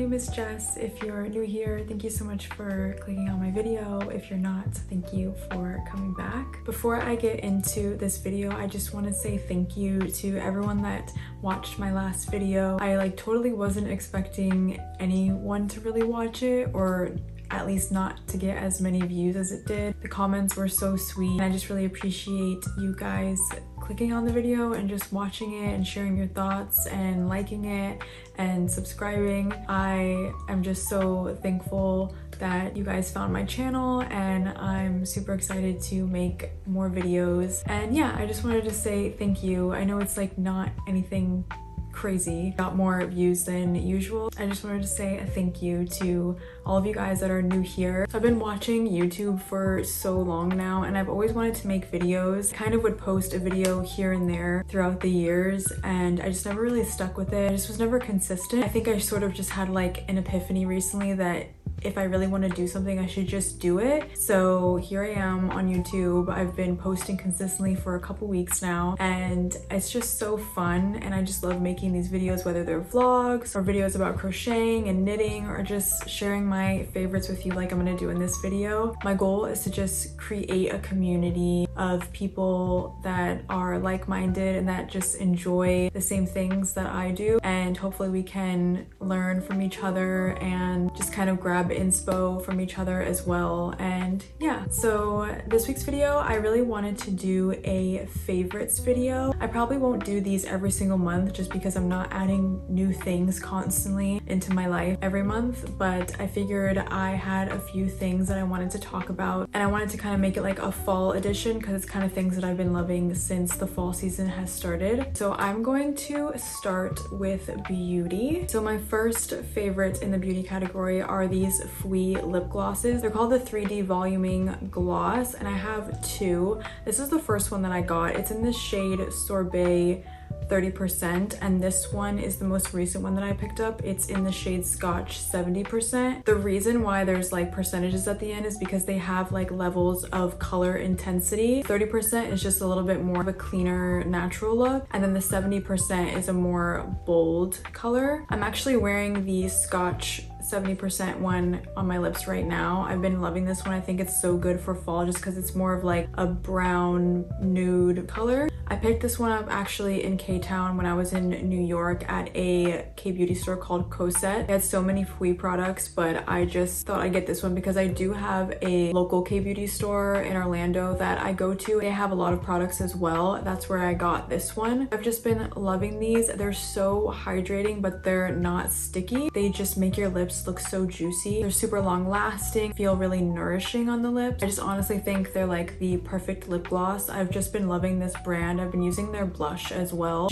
name is Jess. If you're new here, thank you so much for clicking on my video. If you're not, thank you for coming back. Before I get into this video, I just want to say thank you to everyone that watched my last video. I totally wasn't expecting anyone to really watch it, or at least not to get as many views as it did. The comments were so sweet, and I just really appreciate you guys clicking on the video and just watching it and sharing your thoughts and liking it and subscribing. I am just so thankful that you guys found my channel, and I'm super excited to make more videos. And yeah, I just wanted to say thank you. I know it's not anything crazy, got more views than usual. I just wanted to say a thank you to all of you guys that are new here. I've been watching YouTube for so long now, and I've always wanted to make videos. Kind of would post a video here and there throughout the years, and I just never really stuck with it. I just was never consistent. I think I sort of just had an epiphany recently that if I really want to do something, I should just do it. So here I am on YouTube. I've been posting consistently for a couple weeks now, and it's just so fun, and I just love making these videos, whether they're vlogs or videos about crocheting and knitting, or just sharing my favorites with you like I'm gonna do in this video. My goal is to just create a community of people that are like-minded and that just enjoy the same things that I do, and hopefully we can learn from each other and just kind of grab inspo from each other as well. And yeah, so this week's video, I really wanted to do a favorites video. I probably won't do these every single month just because I'm not adding new things constantly into my life every month, but I figured I had a few things that I wanted to talk about, and I wanted to kind of make it like a fall edition because it's kind of things that I've been loving since the fall season has started. So I'm going to start with beauty. So my first favorites in the beauty category are these fwee lip glosses. They're called the 3D voluming gloss, and I have two. This is the first one that I got. It's in the shade Sorbet 30%, and this one is the most recent one that I picked up. It's in the shade Scotch 70%. The reason why there's percentages at the end is because they have levels of color intensity. 30% is just a little bit more of a cleaner, natural look, and then the 70% is a more bold color. I'm actually wearing the Scotch 70% one on my lips right now. I've been loving this one. I think it's so good for fall just because it's more of a brown nude color. I picked this one up actually in K-Town when I was in New York at a K-beauty store called Cosette. They had so many fwee products, but I just thought I'd get this one because I do have a local K-beauty store in Orlando that I go to. They have a lot of products as well. That's where I got this one. I've just been loving these. They're so hydrating, but they're not sticky. They just make your lips look so juicy. They're super long lasting, feel really nourishing on the lips. I just honestly think they're the perfect lip gloss. I've just been loving this brand. I've been using their blush as well.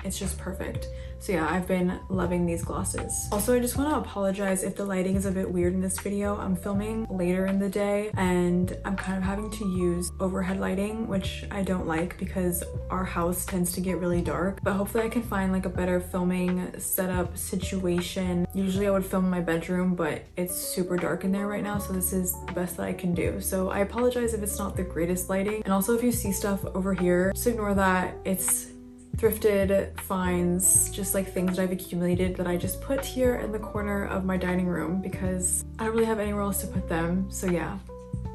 It's just perfect. So yeah, I've been loving these glosses. Also, I just want to apologize if the lighting is a bit weird in this video. I'm filming later in the day, and I'm kind of having to use overhead lighting, which I don't like because our house tends to get really dark. But hopefully I can find a better filming setup situation. Usually I would film in my bedroom, but it's super dark in there right now, so this is the best that I can do. So I apologize if it's not the greatest lighting. And also if you see stuff over here, just ignore that. It's thrifted finds, just things that I've accumulated that I just put here in the corner of my dining room because I don't really have anywhere else to put them. So yeah,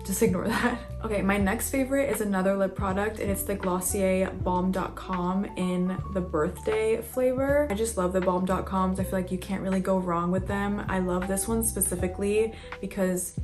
just ignore that. Okay, my next favorite is another lip product, and it's the Glossier balm.com in the birthday flavor. I just love the balm.coms. I feel you can't really go wrong with them. I love this one specifically because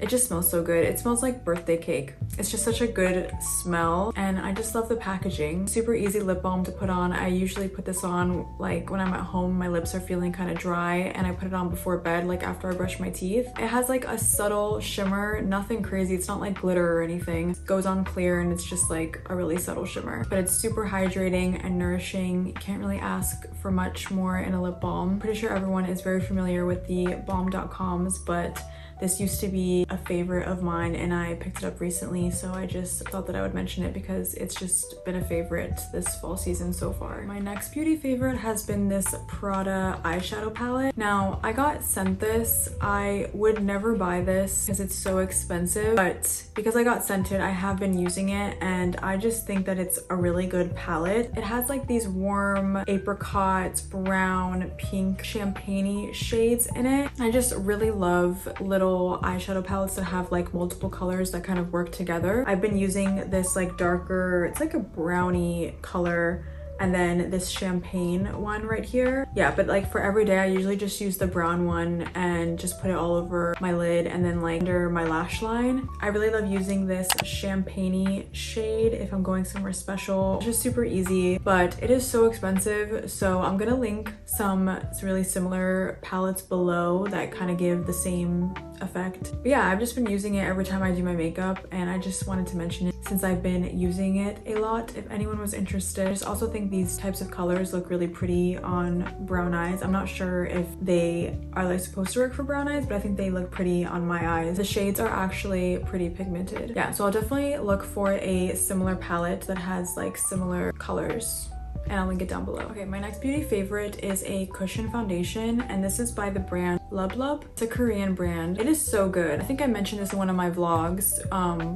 it just smells so good. It smells like birthday cake. It's just such a good smell, and I just love the packaging. Super easy lip balm to put on. I usually put this on when I'm at home, my lips are feeling kind of dry, and I put it on before bed, after I brush my teeth. It has a subtle shimmer, nothing crazy. It's not glitter or anything. It goes on clear, and it's just a really subtle shimmer, but it's super hydrating and nourishing. You can't really ask for much more in a lip balm. Pretty sure everyone is very familiar with the balm.coms, but This used to be a favorite of mine and I picked it up recently, so I just thought that I would mention it because it's just been a favorite this fall season so far. My next beauty favorite has been this Prada eyeshadow palette. Now, I got sent this. I would never buy this because it's so expensive, but because I got sent it, I have been using it and I just think that it's a really good palette. It has like these warm apricot, brown, pink, champagne-y shades in it. I just really love little eyeshadow palettes that have like multiple colors that kind of work together. I've been using this like darker, it's like a brownie color, and then this champagne one right here. Yeah, but like for every day I usually just use the brown one and just put it all over my lid and then like under my lash line. I really love using this champagne-y shade if I'm going somewhere special. It's just super easy, but it is so expensive, so I'm gonna link some really similar palettes below that kind of give the same effect. But yeah, I've just been using it every time I do my makeup and I just wanted to mention it since I've been using it a lot if anyone was interested. I just also think these types of colors look really pretty on brown eyes. I'm not sure if they are like supposed to work for brown eyes, but I think they look pretty on my eyes. The shades are actually pretty pigmented. Yeah, so I'll definitely look for a similar palette that has like similar colors, and I'll link it down below. Okay, my next beauty favorite is a cushion foundation, and this is by the brand lovb. It's a Korean brand. It is so good. I think I mentioned this in one of my vlogs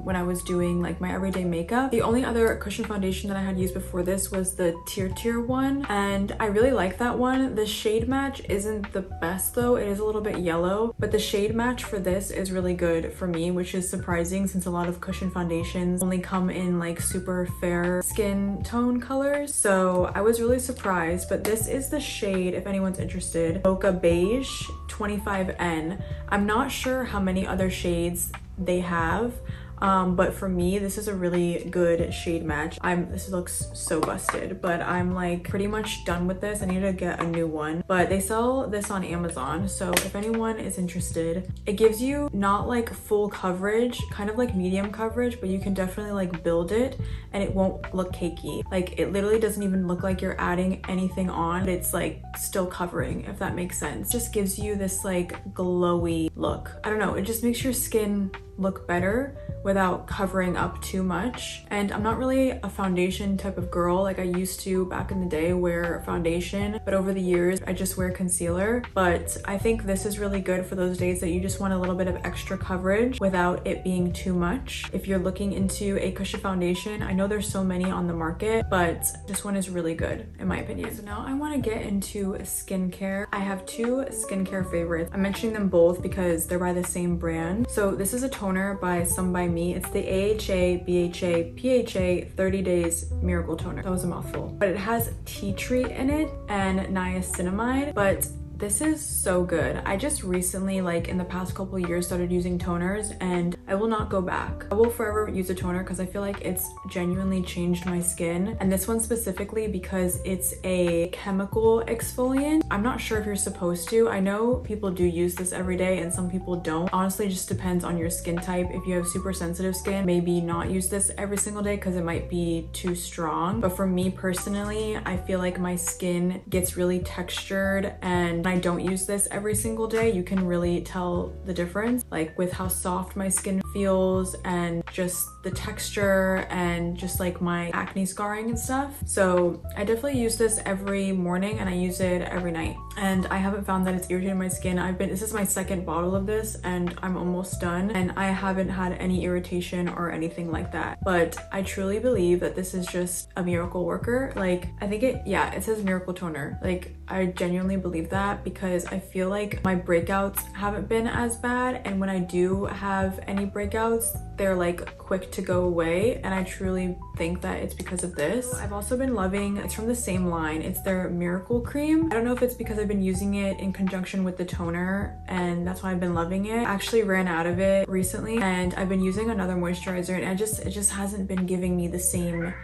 when I was doing like my everyday makeup. The only other cushion foundation that I had used before this was the Tier one, and I really like that one. The shade match isn't the best though. It is a little bit yellow, but the shade match for this is really good for me, which is surprising since a lot of cushion foundations only come in like super fair skin tone colors. So I was really surprised, but this is the shade if anyone's interested. Mocha Beige 25N. I'm not sure how many other shades they have, but for me this is a really good shade match. This looks so busted, but I'm like pretty much done with this. I need to get a new one, but they sell this on Amazon, so if anyone is interested, it gives you not like full coverage, kind of like medium coverage, but you can definitely like build it and it won't look cakey. Like it literally doesn't even look like you're adding anything on, but it's like still covering, if that makes sense. It just gives you this like glowy look. I don't know, it just makes your skin look better without covering up too much. And I'm not really a foundation type of girl. Like I used to back in the day wear foundation, but over the years I just wear concealer. But I think this is really good for those days that you just want a little bit of extra coverage without it being too much. If you're looking into a cushion foundation, I know there's so many on the market, but this one is really good in my opinion. So now I want to get into skincare. I have two skincare favorites. I'm mentioning them both because they're by the same brand. So this is a toner by Some By Me. It's the AHA BHA PHA 30 Days Miracle Toner. That was a mouthful. But it has tea tree in it and niacinamide, but this is so good. I just recently, like in the past couple of years, started using toners and I will not go back. I will forever use a toner because I feel like it's genuinely changed my skin. And this one specifically because it's a chemical exfoliant. I'm not sure if you're supposed to. I know people do use this every day and some people don't. Honestly, it just depends on your skin type. If you have super sensitive skin, maybe not use this every single day because it might be too strong. But for me personally, I feel like my skin gets really textured, and I don't use this every single day, you can really tell the difference, like with how soft my skin feels and just the texture and just like my acne scarring and stuff. So I definitely use this every morning and I use it every night, and I haven't found that it's irritated my skin. This is my second bottle of this and I'm almost done and I haven't had any irritation or anything like that. But I truly believe that this is just a miracle worker. Like I think it says miracle toner. Like I genuinely believe that because I feel like my breakouts haven't been as bad, and when I do have any breakouts, they're like quick to go away, and I truly think that it's because of this. I've also been loving, it's from the same line, it's their Miracle Cream. I don't know if it's because I've been using it in conjunction with the toner and that's why I've been loving it. I actually ran out of it recently and I've been using another moisturizer and it just hasn't been giving me the same. Are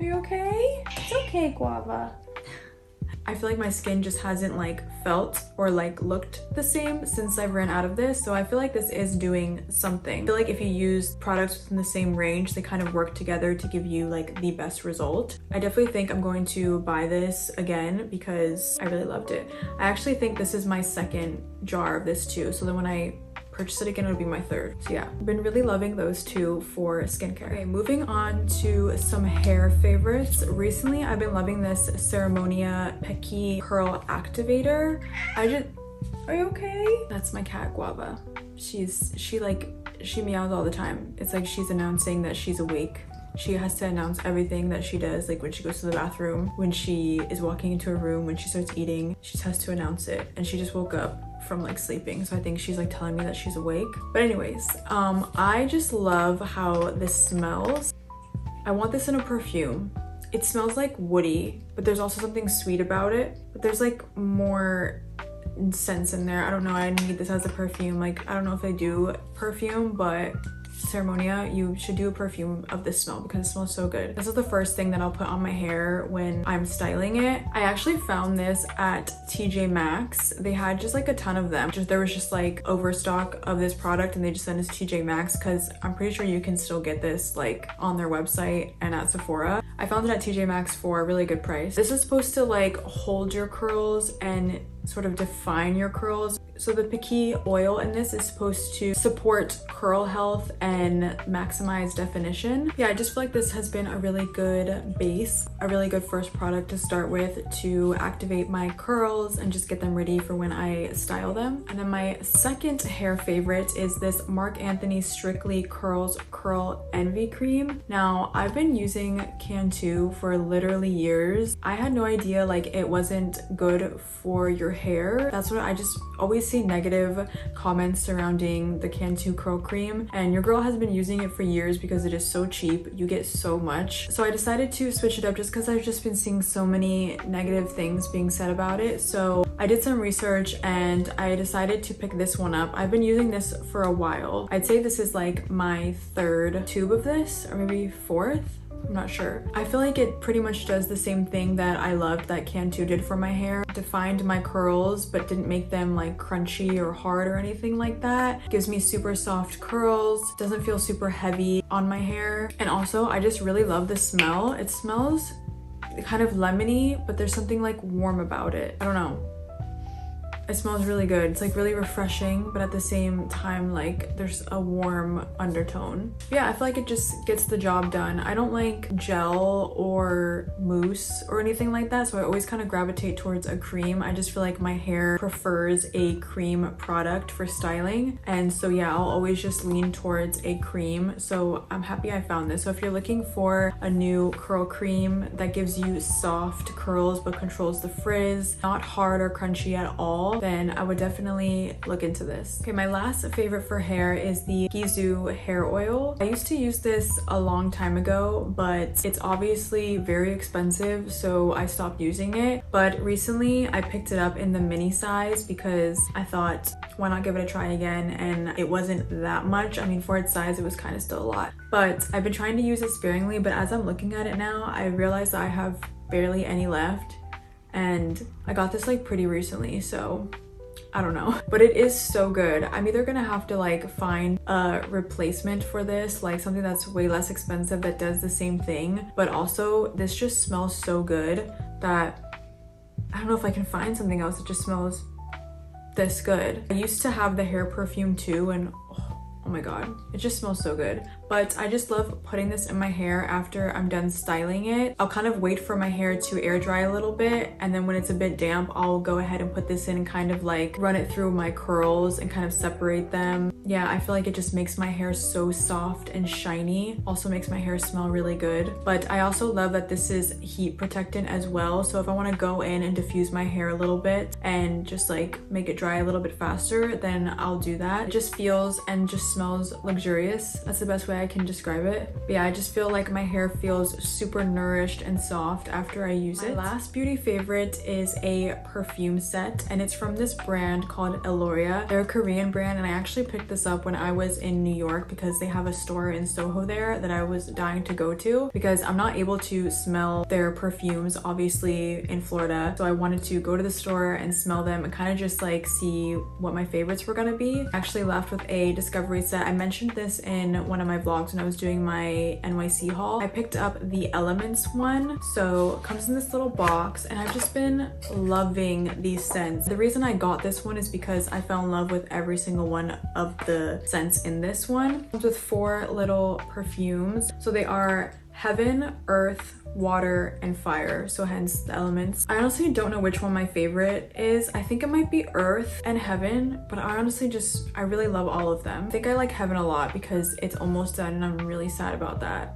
you okay? It's okay, Guava. I feel like my skin just hasn't like felt or like looked the same since I've ran out of this. So I feel like this is doing something. I feel like if you use products within the same range, they kind of work together to give you like the best result. I definitely think I'm going to buy this again because I really loved it. I actually think this is my second jar of this too. So then when I purchase it again, it would be my third. So yeah, I've been really loving those two for skincare. Okay, moving on to some hair favorites. Recently, I've been loving this Ceremonia Pequi Curl Activator. Are you okay? That's my cat, Guava. She meows all the time. It's like she's announcing that she's awake. She has to announce everything that she does, like when she goes to the bathroom, when she is walking into a room, when she starts eating, she just has to announce it. And she just woke up from like sleeping, so I think she's like telling me that she's awake. But anyways, I just love how this smells. I want this in a perfume. It smells like woody, but there's also something sweet about it. But there's like more scents in there. I don't know, I need this as a perfume. Like, I don't know if they do perfume, but Ceremonia, you should do a perfume of this smell because it smells so good. This is the first thing that I'll put on my hair when I'm styling it. I actually found this at TJ Maxx. They had just like a ton of them. There was just like overstock of this product and they just sent us to TJ Maxx because I'm pretty sure you can still get this like on their website and at Sephora. I found it at TJ Maxx for a really good price. This is supposed to like hold your curls and sort of define your curls. So the pequi oil in this is supposed to support curl health and maximize definition. Yeah, I just feel like this has been a really good base, a really good first product to start with to activate my curls and just get them ready for when I style them. And then my second hair favorite is this Marc Anthony Strictly Curls Curl Envy Cream. Now, I've been using Cantu for literally years. I had no idea like it wasn't good for your hair. That's what I just always see negative comments surrounding the Cantu curl cream, and your girl has been using it for years because it is so cheap. You get so much. So I decided to switch it up just because I've just been seeing so many negative things being said about it. So I did some research and I decided to pick this one up. I've been using this for a while. I'd say this is like my third tube of this, or maybe fourth. I'm not sure. I feel like it pretty much does the same thing that I loved that Cantu did for my hair. Defined my curls, but didn't make them like crunchy or hard or anything like that. Gives me super soft curls. Doesn't feel super heavy on my hair. And also, I just really love the smell. It smells kind of lemony, but there's something like warm about it. I don't know. It smells really good. It's like really refreshing, but at the same time, like there's a warm undertone. Yeah, I feel like it just gets the job done. I don't like gel or mousse or anything like that, so I always kind of gravitate towards a cream. I just feel like my hair prefers a cream product for styling. And so yeah, I'll always just lean towards a cream. So I'm happy I found this. So if you're looking for a new curl cream that gives you soft curls but controls the frizz, not hard or crunchy at all, then I would definitely look into this. Okay, my last favorite for hair is the Gisou hair oil. I used to use this a long time ago, but it's obviously very expensive, so I stopped using it. But recently I picked it up in the mini size because I thought, why not give it a try again? And it wasn't that much. I mean, for its size, it was kind of still a lot. But I've been trying to use it sparingly, but as I'm looking at it now, I realized that I have barely any left. And I got this like pretty recently, so I don't know, but it is so good. I'm either gonna have to like find a replacement for this, like something that's way less expensive that does the same thing, but also this just smells so good that I don't know if I can find something else that just smells this good. I used to have the hair perfume too, and oh my god, it just smells so good. But I just love putting this in my hair after I'm done styling it. I'll kind of wait for my hair to air dry a little bit, and then when it's a bit damp, I'll go ahead and put this in and kind of like run it through my curls and kind of separate them. Yeah, I feel like it just makes my hair so soft and shiny. Also makes my hair smell really good. But I also love that this is heat protectant as well. So if I want to go in and diffuse my hair a little bit and just like make it dry a little bit faster, then I'll do that. It just feels and just smells luxurious. That's the best way I can describe it. But yeah, I just feel like my hair feels super nourished and soft after I use it. My last beauty favorite is a perfume set, and it's from this brand called Elorea. They're a Korean brand, and I actually picked this up when I was in New York because they have a store in Soho there that I was dying to go to, because I'm not able to smell their perfumes obviously in Florida. So I wanted to go to the store and smell them and kind of just like see what my favorites were gonna be. I actually left with a discovery set. I mentioned this in one of my vlogs vlogs when I was doing my NYC haul. I picked up the Elements one. So it comes in this little box and I've just been loving these scents. The reason I got this one is because I fell in love with every single one of the scents in this one. It comes with 4 little perfumes. So they are Heaven, Earth, Water, and Fire, so hence the elements. I honestly don't know which one my favorite is. I think it might be Earth and Heaven, but I really love all of them. I think I like Heaven a lot because it's almost done and I'm really sad about that.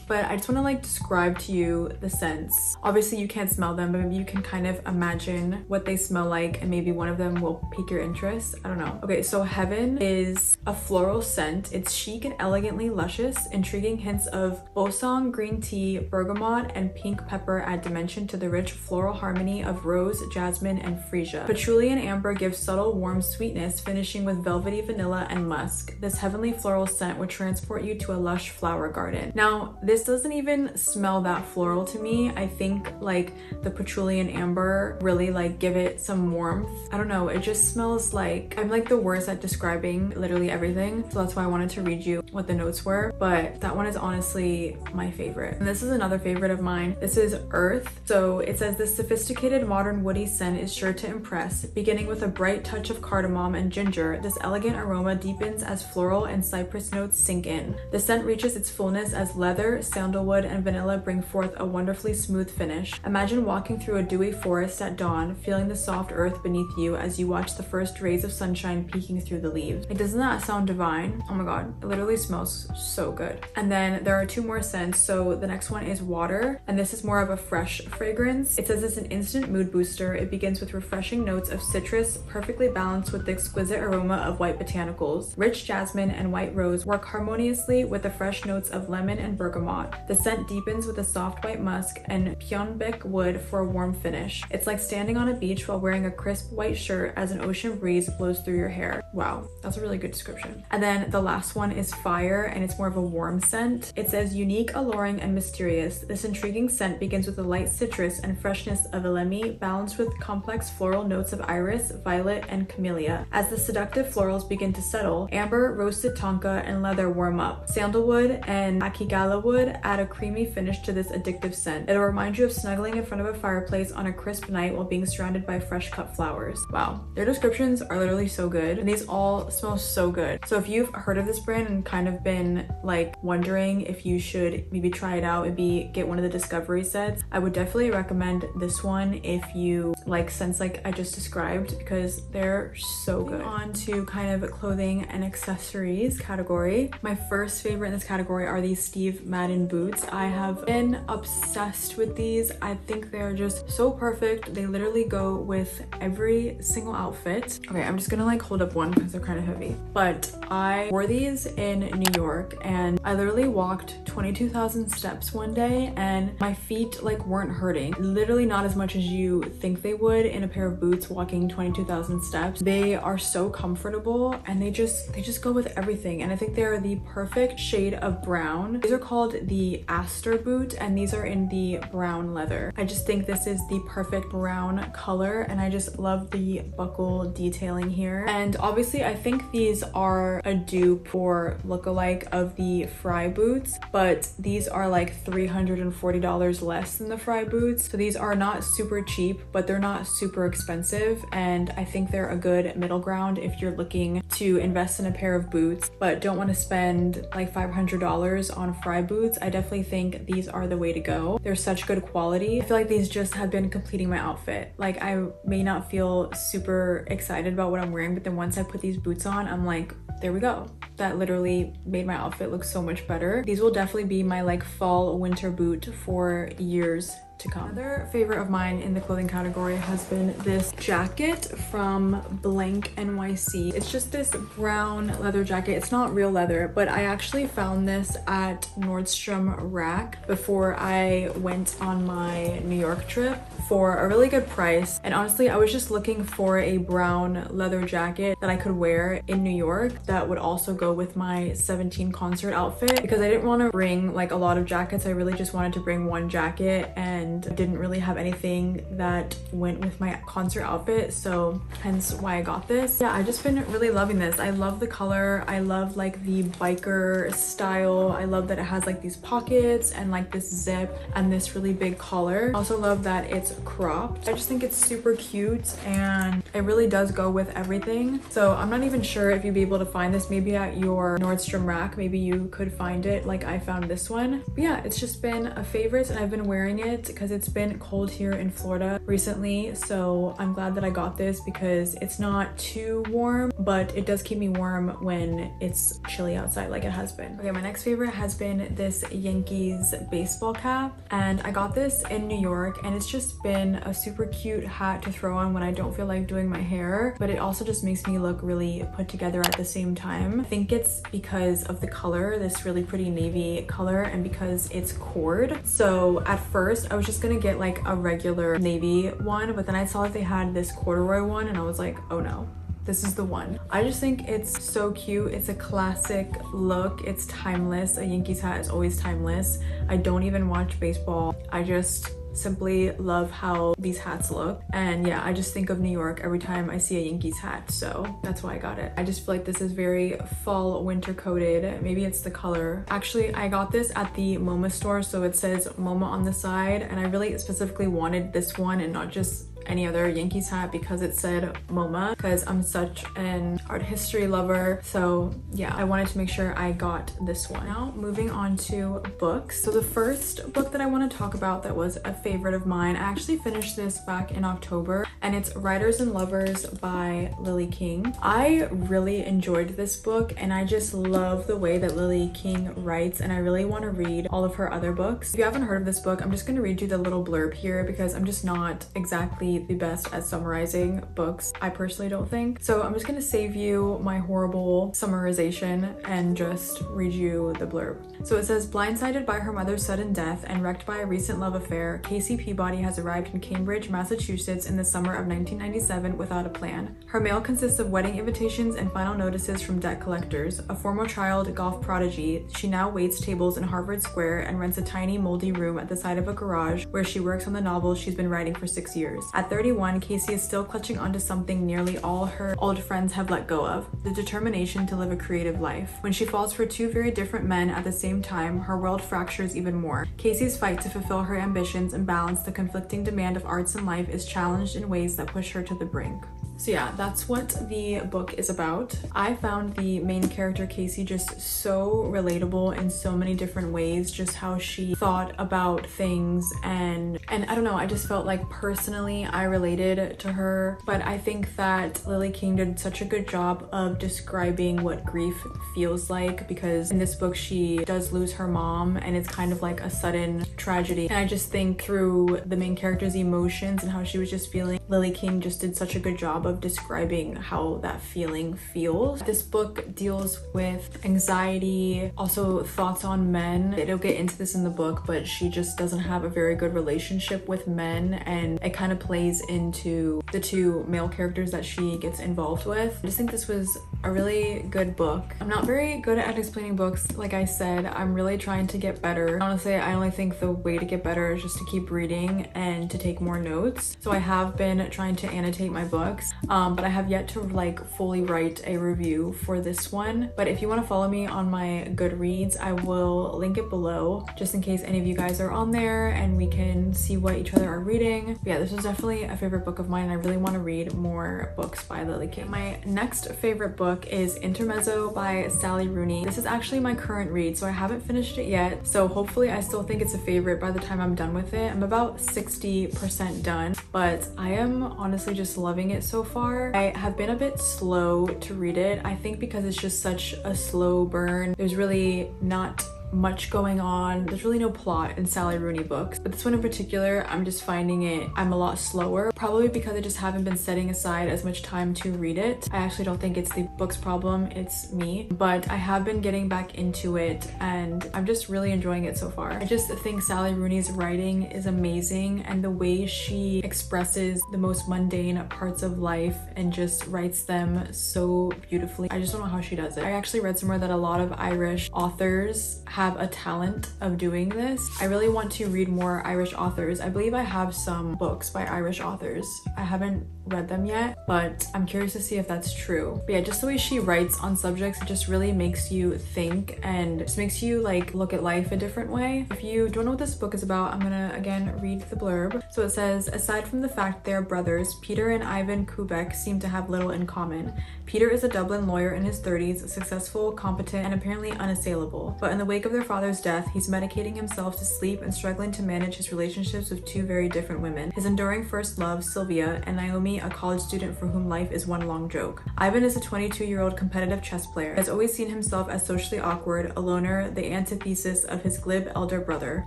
But I just want to like describe to you the scents. Obviously you can't smell them, but maybe you can kind of imagine what they smell like and maybe one of them will pique your interest. I don't know. Okay, so Heaven is a floral scent. It's chic and elegantly luscious. Intriguing hints of bosong, green tea, bergamot, and pink pepper add dimension to the rich floral harmony of rose, jasmine, and freesia. Patchouli and amber give subtle warm sweetness, finishing with velvety vanilla and musk. This heavenly floral scent would transport you to a lush flower garden. Now, this doesn't even smell that floral to me. I think like the patchouli and amber really like give it some warmth. I don't know, it just smells like, I'm like the worst at describing literally everything, so that's why I wanted to read you what the notes were, but that one is honestly my favorite. And this is another favorite of mine. This is Earth. So it says this sophisticated modern woody scent is sure to impress. Beginning with a bright touch of cardamom and ginger, this elegant aroma deepens as floral and cypress notes sink in. The scent reaches its fullness as leather, sandalwood, and vanilla bring forth a wonderfully smooth finish. Imagine walking through a dewy forest at dawn, feeling the soft earth beneath you as you watch the first rays of sunshine peeking through the leaves. Like, doesn't that sound divine? Oh my god, it literally smells so good. And then there are 2 more scents. So the next one is Water, and this is more of a fresh fragrance. It says it's an instant mood booster. It begins with refreshing notes of citrus, perfectly balanced with the exquisite aroma of white botanicals. Rich jasmine and white rose work harmoniously with the fresh notes of lemon and bergamot. The scent deepens with a soft white musk and pyeonbik wood for a warm finish. It's like standing on a beach while wearing a crisp white shirt as an ocean breeze blows through your hair. Wow, that's a really good description. And then the last one is Fire, and it's more of a warm scent. It says unique, alluring, and mysterious. This intriguing scent begins with a light citrus and freshness of elemi, balanced with complex floral notes of iris, violet, and camellia. As the seductive florals begin to settle, amber, roasted tonka, and leather warm up. Sandalwood and akigala wood add a creamy finish to this addictive scent. It'll remind you of snuggling in front of a fireplace on a crisp night while being surrounded by fresh cut flowers. Wow, their descriptions are literally so good, and these all smell so good. So if you've heard of this brand and kind of been like wondering if you should maybe try it out, maybe get one of the discovery sets, I would definitely recommend this one if you like scents like I just described, because they're so good. On to kind of clothing and accessories category. My first favorite in this category are these Steve Madden boots. I have been obsessed with these. I think they're just so perfect. They literally go with every single outfit. Okay, I'm just gonna like hold up one because they're kind of heavy, but I wore these in New York and I literally walked 22,000 steps one day and my feet like weren't hurting. Literally not as much as you think they would in a pair of boots walking 22,000 steps. They are so comfortable and they just go with everything, and I think they're the perfect shade of brown. These are called the Astor boot and these are in the brown leather. I just think this is the perfect brown color and I just love the buckle detailing here. And obviously I think these are a dupe or lookalike of the Fry boots, but these are like $340 less than the Fry boots. So these are not super cheap, but they're not super expensive, and I think they're a good middle ground if you're looking to invest in a pair of boots but don't want to spend like $500 on Fry boots. I definitely think these are the way to go. They're such good quality. I feel like these just have been completing my outfit. Like, I may not feel super excited about what I'm wearing, but then once I put these boots on, I'm like, there we go. That literally made my outfit look so much better. These will definitely be my like fall winter boot for years to come. Another favorite of mine in the clothing category has been this jacket from blanknyc. It's just this brown leather jacket. It's not real leather, but I actually found this at Nordstrom Rack before I went on my New York trip for a really good price. And honestly, I was just looking for a brown leather jacket that I could wear in New York that would also go with my 17 concert outfit, because I didn't want to bring like a lot of jackets. I really just wanted to bring one jacket, and and didn't really have anything that went with my concert outfit, so hence why I got this. Yeah, I've just been really loving this. I love the color. I love like the biker style. I love that it has like these pockets and like this zip and this really big collar. I also love that it's cropped. I just think it's super cute and it really does go with everything. So I'm not even sure if you'd be able to find this maybe at your Nordstrom rack. Maybe you could find it like I found this one. But yeah, it's just been a favorite and I've been wearing it because it's been cold here in Florida recently. So I'm glad that I got this because it's not too warm, but it does keep me warm when it's chilly outside like it has been. Okay, my next favorite has been this Yankees baseball cap, and I got this in New York, and it's just been a super cute hat to throw on when I don't feel like doing my hair, but it also just makes me look really put together at the same time. I think it's because of the color, this really pretty navy color, and because it's cord. So at first I was just gonna get like a regular navy one, but then I saw that they had this corduroy one and I was like, oh no, this is the one. I just think it's so cute. It's a classic look. It's timeless. A Yankees hat is always timeless. I don't even watch baseball. I just simply love how these hats look, and yeah, I just think of New York every time I see a Yankees hat, so that's why I got it. I just feel like this is very fall winter coated. Maybe it's the color. Actually, I got this at the MoMA store, so it says MoMA on the side, and I really specifically wanted this one and not just any other Yankees hat because it said MoMA, because I'm such an art history lover. So yeah, I wanted to make sure I got this one. Now moving on to books. So the first book that I want to talk about that was a favorite of mine, I actually finished this back in October, and it's Writers and Lovers by Lily King. I really enjoyed this book and I just love the way that Lily King writes, and I really want to read all of her other books. If you haven't heard of this book, I'm just going to read you the little blurb here because I'm just not exactly the best at summarizing books, I personally don't think. So I'm just gonna save you my horrible summarization and just read you the blurb. So it says, blindsided by her mother's sudden death and wrecked by a recent love affair, Casey Peabody has arrived in Cambridge, Massachusetts in the summer of 1997 without a plan. Her mail consists of wedding invitations and final notices from debt collectors. A former child golf prodigy, she now waits tables in Harvard Square and rents a tiny moldy room at the side of a garage where she works on the novel she's been writing for 6 years. At 31, Casey is still clutching onto something nearly all her old friends have let go of, the determination to live a creative life. When she falls for two very different men at the same time, her world fractures even more. Casey's fight to fulfill her ambitions and balance the conflicting demand of arts and life is challenged in ways that push her to the brink. So yeah, that's what the book is about. I found the main character Casey just so relatable in so many different ways, just how she thought about things, and I don't know, I just felt like personally I related to her. But I think that Lily King did such a good job of describing what grief feels like, because in this book she does lose her mom and it's kind of like a sudden tragedy, and I just think through the main character's emotions and how she was just feeling, Lily King just did such a good job of describing how that feeling feels. This book deals with anxiety, also thoughts on men. It'll get into this in the book, but she just doesn't have a very good relationship with men, and it kind of plays into the two male characters that she gets involved with. I just think this was a really good book. I'm not very good at explaining books, like I said. I'm really trying to get better. Honestly, I only think the way to get better is just to keep reading and to take more notes. So I have been trying to annotate my books, but I have yet to like fully write a review for this one. But if you want to follow me on my Goodreads, I will link it below just in case any of you guys are on there and we can see what each other are reading. But yeah, this was definitely a favorite book of mine, and I really want to read more books by Lily King. My next favorite book is Intermezzo by Sally Rooney. This is actually my current read, so I haven't finished it yet, so hopefully I still think it's a favorite by the time I'm done with it. I'm about 60% done, but I am honestly just loving it so far. I have been a bit slow to read it, I think because it's just such a slow burn. There's really not much going on. There's really no plot in Sally Rooney books, but this one in particular, I'm just finding I'm a lot slower, probably because I just haven't been setting aside as much time to read it. I actually don't think it's the book's problem, it's me, but I have been getting back into it and I'm just really enjoying it so far. I just think Sally Rooney's writing is amazing, and the way she expresses the most mundane parts of life and just writes them so beautifully. I just don't know how she does it. I actually read somewhere that a lot of Irish authors have a talent of doing this. I really want to read more Irish authors. I believe I have some books by Irish authors. I haven't read them yet, but I'm curious to see if that's true. But yeah, just the way she writes on subjects, it just really makes you think and just makes you like look at life a different way. If you don't know what this book is about, I'm gonna again read the blurb. So it says, aside from the fact they're brothers, Peter and Ivan Kubek seem to have little in common. Peter is a Dublin lawyer in his 30s, successful, competent, and apparently unassailable. But in the wake of their father's death, he's medicating himself to sleep and struggling to manage his relationships with two very different women. His enduring first love, Sylvia, and Naomi, a college student for whom life is one long joke. Ivan is a 22-year-old competitive chess player. He has always seen himself as socially awkward, a loner, the antithesis of his glib elder brother.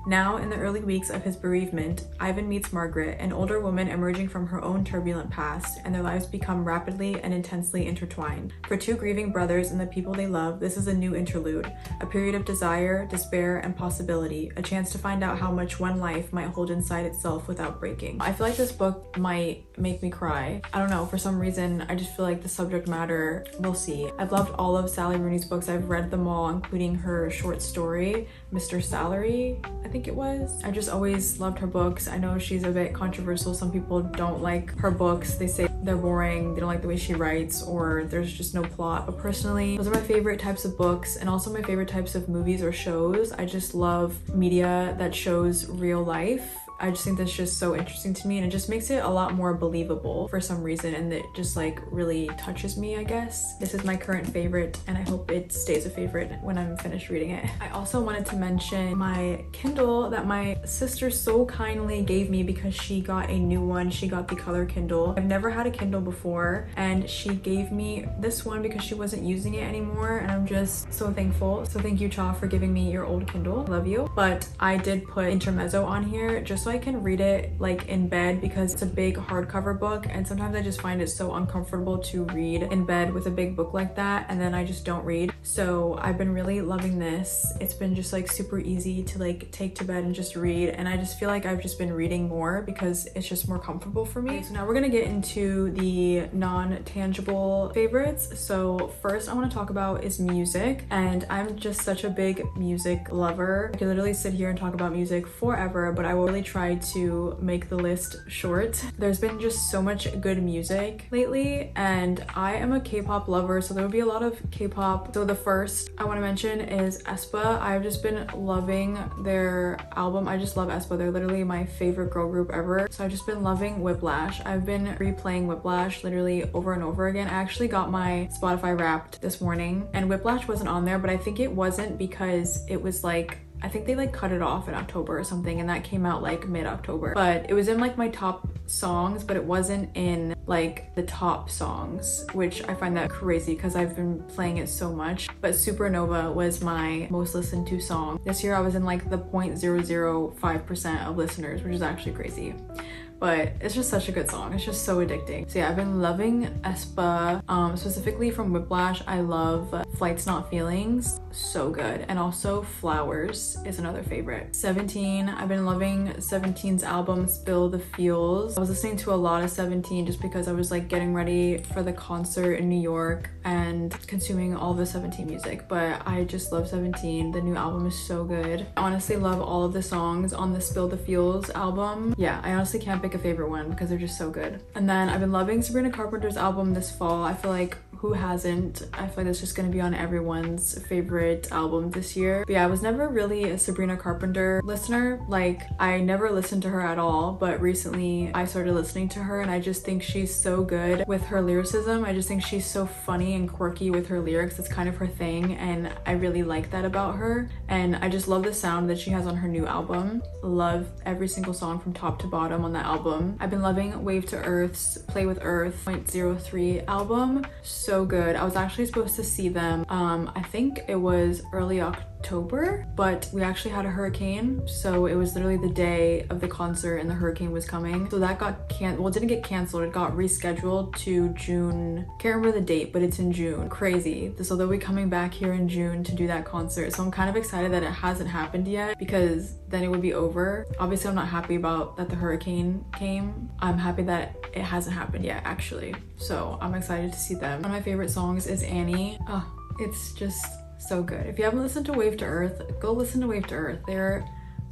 Now, in the early weeks of his bereavement, Ivan meets Margaret, an older woman emerging from her own turbulent past, and their lives become rapidly and intensely intertwined. For two grieving brothers and the people they love, this is a new interlude, a period of desire, despair, and possibility, a chance to find out how much one life might hold inside itself without breaking. I feel like this book might make me cry. I don't know, for some reason, I just feel like the subject matter, we'll see. I've loved all of Sally Rooney's books. I've read them all, including her short story, Mr. Salary, I think it was. I just always loved her books. I know she's a bit controversial. Some people don't like her books. They say they're boring, they don't like the way she writes, or there's just no plot. But personally, those are my favorite types of books and also my favorite types of movies or shows. I just love media that shows real life. I just think that's just so interesting to me, and it just makes it a lot more believable for some reason, and it just like really touches me, I guess. This is my current favorite, and I hope it stays a favorite when I'm finished reading it. I also wanted to mention my Kindle that my sister so kindly gave me because she got a new one. She got the color Kindle. I've never had a Kindle before, and she gave me this one because she wasn't using it anymore, and I'm just so thankful. So thank you, Cha, for giving me your old Kindle. Love you. But I did put intermezzo on here just so I can read it like in bed, because it's a big hardcover book, and sometimes I just find it so uncomfortable to read in bed with a big book like that, and then I just don't read. So I've been really loving this. It's been just like super easy to like take to bed and just read, and I just feel like I've just been reading more because it's just more comfortable for me. So now we're gonna get into the non-tangible favorites. So first I want to talk about is music, and I'm just such a big music lover. I could literally sit here and talk about music forever, but I will really try to make the list short. There's been just so much good music lately, and I am a K-pop lover, so there will be a lot of K-pop. So the first I want to mention is aespa. I've just been loving their album. I just love aespa. They're literally my favorite girl group ever. So I've just been loving Whiplash. I've been replaying Whiplash literally over and over again. I actually got my Spotify Wrapped this morning, and Whiplash wasn't on there, but I think it wasn't because it was like, I think they like cut it off in October or something, and that came out like mid-October. But it was in like my top songs, but it wasn't in like the top songs, which I find that crazy because I've been playing it so much. But Supernova was my most listened to song. This year I was in like the 0.005% of listeners, which is actually crazy. But it's just such a good song. It's just so addicting. So yeah, I've been loving aespa. Specifically from Whiplash, I love Flights Not Feelings. So good. And also Flowers is another favorite. 17, I've been loving 17's album Spill the Feels. I was listening to a lot of 17 just because I was like getting ready for the concert in New York and consuming all the 17 music. But I just love 17. The new album is so good. I honestly love all of the songs on the Spill the Feels album. Yeah, I honestly can't pick a favorite one because they're just so good. And then I've been loving Sabrina Carpenter's album this fall. I feel like who hasn't? I feel like it's just gonna be on everyone's favorite album this year. But yeah, I was never really a Sabrina Carpenter listener. Like, I never listened to her at all, but recently I started listening to her, and I just think she's so good with her lyricism. I just think she's so funny and quirky with her lyrics. It's kind of her thing, and I really like that about her. And I just love the sound that she has on her new album. Love every single song from top to bottom on that album. I've been loving Wave to Earth's Play with Earth 0.03 album. So good. I was actually supposed to see them, I think it was early October, but we actually had a hurricane, so it was literally the day of the concert and the hurricane was coming, so that got well, it didn't get canceled, it got rescheduled to June. Can't remember the date, but it's in June. Crazy. So they'll be coming back here in June to do that concert, so I'm kind of excited that it hasn't happened yet, because then it would be over. Obviously I'm not happy about that the hurricane came. I'm happy that it hasn't happened yet, actually, so I'm excited to see them. One of my favorite songs is Annie. Oh, it's just so good. If you haven't listened to Wave to Earth, go listen to Wave to Earth. They're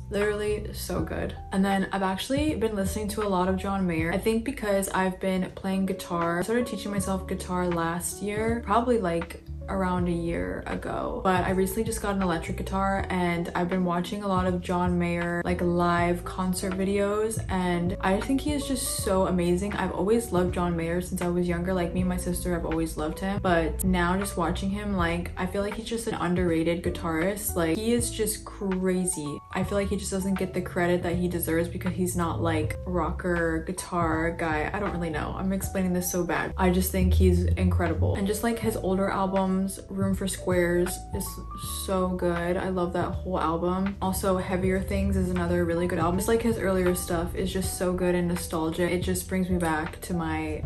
literally so good. And then I've actually been listening to a lot of John Mayer. I think because I've been playing guitar. I started teaching myself guitar last year, probably like around a year ago, but I recently just got an electric guitar and I've been watching a lot of John Mayer like live concert videos, and I think he is just so amazing. I've always loved John Mayer since I was younger. Like me and my sister have always loved him, but now just watching him, like I feel like he's just an underrated guitarist. Like he is just crazy. I feel like he just doesn't get the credit that he deserves because he's not like rocker guitar guy. I don't really know, I'm explaining this so bad. I just think he's incredible, and just like his older album Room for Squares is so good. I love that whole album. Also Heavier Things is another really good album. Just like his earlier stuff is just so good and nostalgic. It just brings me back to my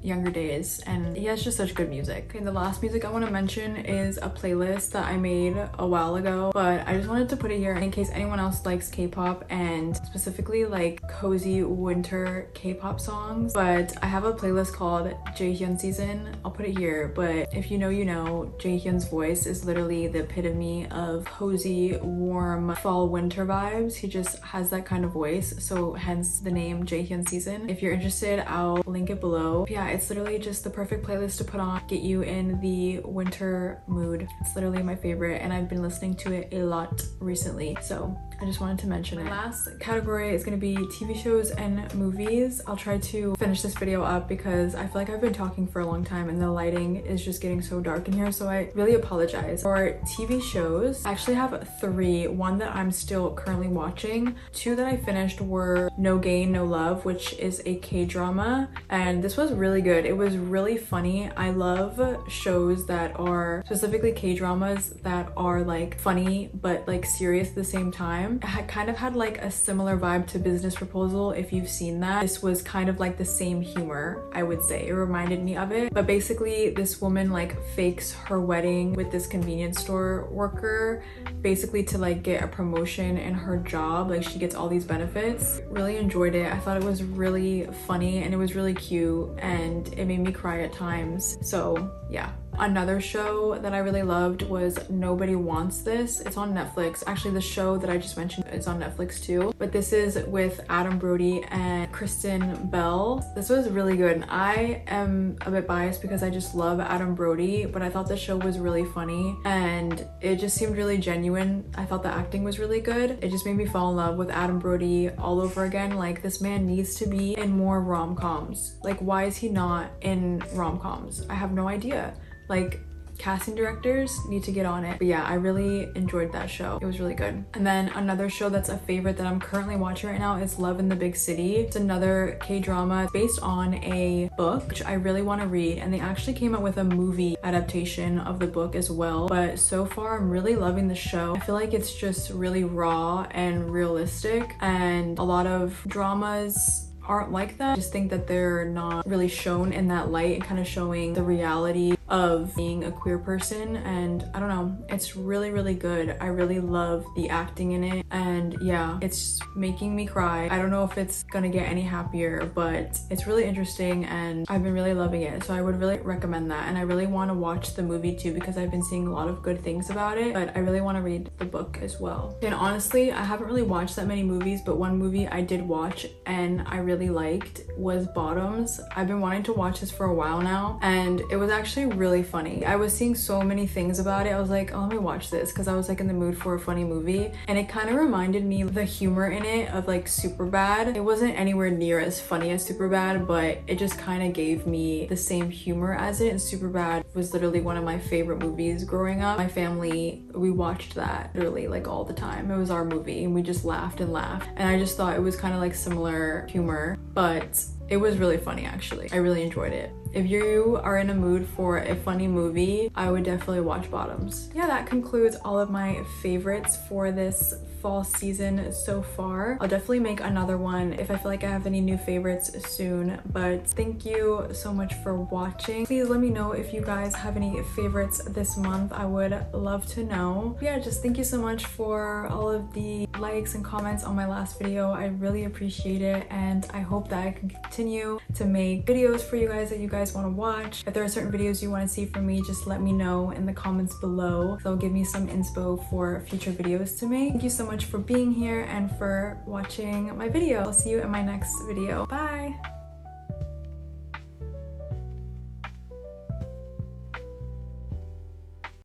younger days, and he has just such good music. And the last music I want to mention is a playlist that I made a while ago, but I just wanted to put it here in case anyone else likes K-pop, and specifically like cozy winter K-pop songs. But I have a playlist called Jaehyun Season. I'll put it here, but if you know, you know. Jaehyun's voice is literally the epitome of cozy, warm fall winter vibes. He just has that kind of voice, so hence the name Jaehyun Season. If you're interested, I'll link it below. But yeah, it's literally just the perfect playlist to put on, get you in the winter mood. It's literally my favorite, and I've been listening to it a lot recently, so I just wanted to mention it. My last category is going to be TV shows and movies. I'll try to finish this video up because I feel like I've been talking for a long time and the lighting is just getting so dark in here, so I really apologize. For TV shows, I actually have 3. One that I'm still currently watching. 2 that I finished were No Gain, No Love, which is a K-drama, and this was really good. It was really funny. I love shows that are specifically K-dramas that are like funny but like serious at the same time. It kind of had like a similar vibe to Business Proposal, if you've seen that. This was kind of like the same humor, I would say. It reminded me of it. But basically this woman like fakes her wedding with this convenience store worker, basically to like get a promotion in her job. Like she gets all these benefits. Really enjoyed it. I thought it was really funny and it was really cute, and it made me cry at times. So yeah. Another show that I really loved was Nobody Wants This. It's on Netflix. Actually, the show that I just mentioned is on Netflix too. But this is with Adam Brody and Kristen Bell. This was really good. I am a bit biased because I just love Adam Brody, but I thought the show was really funny and it just seemed really genuine. I thought the acting was really good. It just made me fall in love with Adam Brody all over again. Like, this man needs to be in more rom-coms. Like, why is he not in rom-coms? I have no idea. Like, casting directors need to get on it. But yeah, I really enjoyed that show. It was really good. And then another show that's a favorite that I'm currently watching right now is Love in the Big City. It's another K-drama based on a book, which I really want to read. And they actually came out with a movie adaptation of the book as well. But so far, I'm really loving the show. I feel like it's just really raw and realistic. And a lot of dramas aren't like that. I just think that they're not really shown in that light and kind of showing the reality of being a queer person. And I don't know, it's really, really good. I really love the acting in it, and yeah, it's making me cry. I don't know if it's gonna get any happier, but it's really interesting and I've been really loving it, so I would really recommend that. And I really want to watch the movie too because I've been seeing a lot of good things about it, but I really want to read the book as well. And honestly, I haven't really watched that many movies, but one movie I did watch and I really liked was Bottoms. I've been wanting to watch this for a while now, and it was actually really funny. I was seeing so many things about it. I was like, oh, let me watch this because I was like in the mood for a funny movie, and it kind of reminded me of the humor in it of like Superbad. It wasn't anywhere near as funny as Superbad, but it just kind of gave me the same humor as it. And Superbad was literally one of my favorite movies growing up. My family, we watched that literally like all the time. It was our movie and we just laughed and laughed, and I just thought it was kind of like similar humor, but it was really funny actually. I really enjoyed it. If you are in a mood for a funny movie, I would definitely watch Bottoms. Yeah, that concludes all of my favorites for this fall season so far. I'll definitely make another one if I feel like I have any new favorites soon, but thank you so much for watching. Please let me know if you guys have any favorites this month. I would love to know. Yeah, just thank you so much for all of the likes and comments on my last video. I really appreciate it, and I hope that I can continue continue to make videos for you guys that you guys want to watch. If there are certain videos you want to see from me, just let me know in the comments below. They'll give me some inspo for future videos to make. Thank you so much for being here and for watching my video. I'll see you in my next video. Bye!